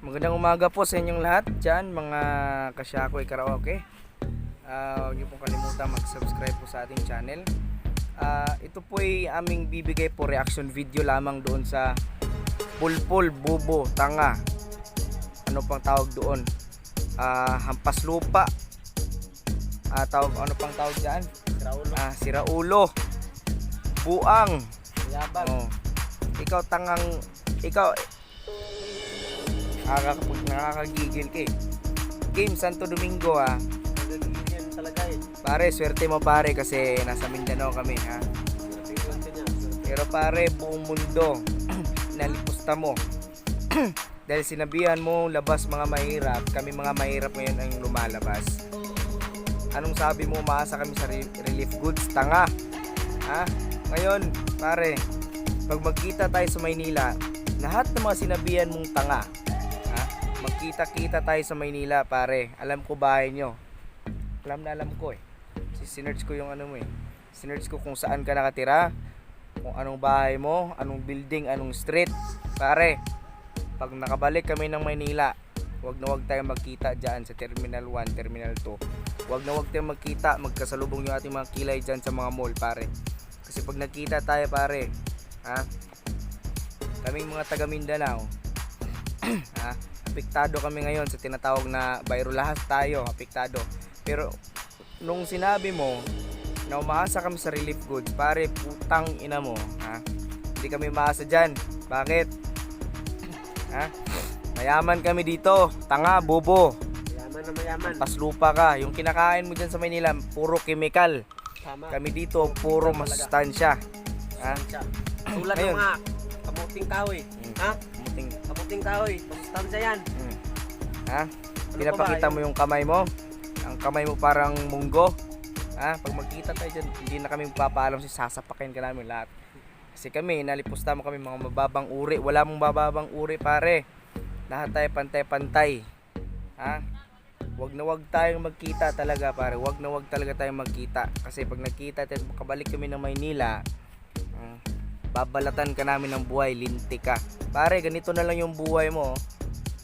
Magandang umaga po sa inyong lahat dyan, mga Kasyakoy Karaoke. Huwag niyo pong kalimutan mag-subscribe po sa ating channel. Ito po ay aming bibigay po reaction video lamang doon sa pulpul, bubo, tanga. Ano pang tawag doon? Hampas lupa. Ano pang tawag dyan? Siraulo. Buang. Oh. Ikaw tangang, ikaw nakakagigil ka eh. Game Santo Domingo Nagiging talaga eh. Pare, swerte mo pare kasi nasa Mindanao kami ha. Pero pare, buong mundo nalipusta mo. Dahil sinabihan mo labas mga mahirap, kami mga mahirap ngayon ang lumalabas. Anong sabi mo, umaasa kami sa relief goods? Tanga. Ha? Ngayon, pare, pag magkita tayo sa Maynila, lahat ng mga sinabihan mong tanga, ha? Magkita-kita tayo sa Maynila, pare. Alam ko bahay nyo. Alam ko eh. Sinerch ko yung ano mo eh. Sinerch ko kung saan ka nakatira, kung anong bahay mo, anong building, anong street. Pare, pag nakabalik kami ng Maynila, wag na wag tayong magkita dyan sa Terminal 1, Terminal 2. Wag na wag tayong magkita, magkasalubong yung ating mga kilay dyan sa mga mall, pare. Kasi pag nagkita tayo, pare, ha? Kaming mga taga Mindanao, ha? Apektado kami ngayon sa tinatawag na bayro, lahat tayo apektado. Pero nung sinabi mo na umaasa kami sa relief goods, pare, putang ina mo, ha? Hindi kami maasa dyan. Bakit? Ha? Mayaman kami dito, tanga, bobo. Mayaman na mayaman. Paslupa ka. Yung kinakain mo dyan sa Manila, puro chemical. Tama. Kami dito, puro masustansya. Ha? Tulad ng Ngayon. mga kamuting kahoy. Ha? Muting. Kamuting kahoy. Masustansya yan. Ha? Ano Pinapakita pa ba? mo yung kamay mo. Ang kamay mo parang munggo. Ha? Pag magkita tayo dyan, hindi na kami magpapaalam, sasapakin ka namin lahat. Kasi kami, nalipusta mo kami mga mababang uri. Wala mong mababang uri, pare. Lahat tayo pantay-pantay. Ha? Wag na wag tayong magkita talaga, pare. Wag na wag talaga tayong magkita. Kasi pag nagkita tayo, makabalik kami ng Maynila, babalatan ka namin ng buhay, lintik ka. Pare, ganito na lang yung buhay mo.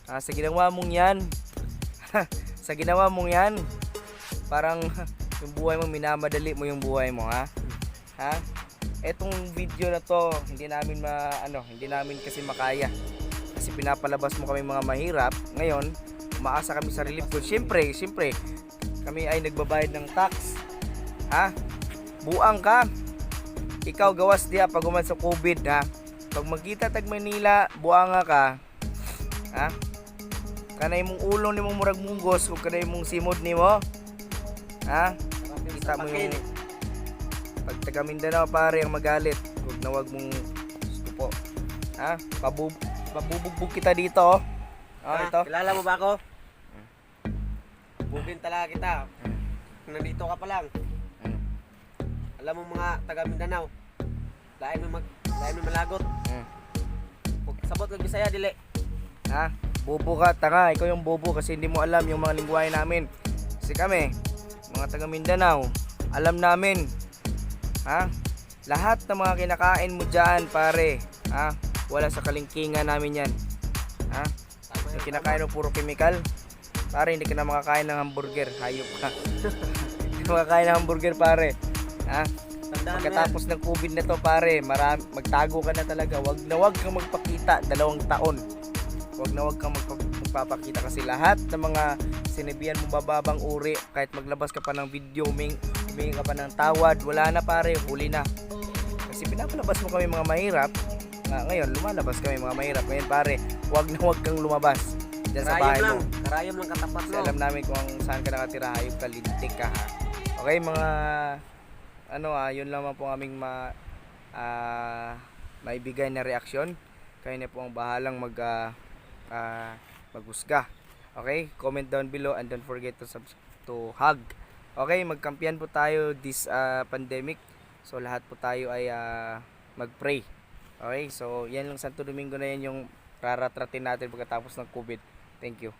Sa ginawa mong yan, sa ginawa mong yan, parang yung buhay mo, minamadali mo yung buhay mo, ha? Ha? Etong video na to, hindi namin kasi makaya. Kasi pinapalabas mo kami mga mahirap. Ngayon, umaasa kami sa relief goods. Siyempre, kami ay nagbabayad ng tax. Ha? Buang ka. Ikaw gawas diya pag uman sa COVID, ha? Pag magkita tag Manila, buanga ka. Ha? Kanay mong ulo ni mong murag munggos, ug kanay mong simod nimo. Ha? Kita mo yung pag taga Mindanao, pare, ang magalit. Wag na wag mong stupo. Ha? Pabubugbog kita dito, oh. Ito. Kilala mo ba ako? Bubin talaga kita. Nandito ka pa lang. Alam mo mga taga Mindanao, lain mo malagot. Sabot ng Bisaya dili. Ha? Bobo ka, tanga. Ikaw yung bobo kasi hindi mo alam yung mga lingwahe namin. Kasi kami, mga taga Mindanao, alam namin. Ha? Lahat ng mga kinakain mo dyan, pare, ha? Wala sa kalingkingan namin yan. Ha? Yung kinakain mo puro chemical. Pare, hindi ka na makakain ng hamburger. Hayop ka. Hindi ka makakain ng hamburger, pare. Ha? Pagkatapos ng COVID na to, pare, magtago ka na talaga. Wag na wag kang magpakita 2 taon. Wag na wag kang magpapakita kasi lahat ng mga sinabihan mo bababang uri, kahit maglabas ka pa ng video, humingi ka pa ng tawad, wala na, pare, huli na. Kasi pinapalabas mo kami mga mahirap. Ngayon, lumalabas kami mga mahirap. Ngayon, pare, wag na wag kang lumabas dyan sa bahay mo. Karayom lang katapat Kasi mo. alam namin kung saan ka nakatira, hayop ka, lintik ka, ha. Okay, mga yun lamang po aming maibigay na reaksyon. Kayo na po ang bahalang maghusga. Okay, comment down below and don't forget to hug. Okay, magkampiyan po tayo this pandemic. So lahat po tayo ay magpray. Okay, so yan lang, Santo Domingo na yan yung raratratin natin pagkatapos ng COVID. Thank you.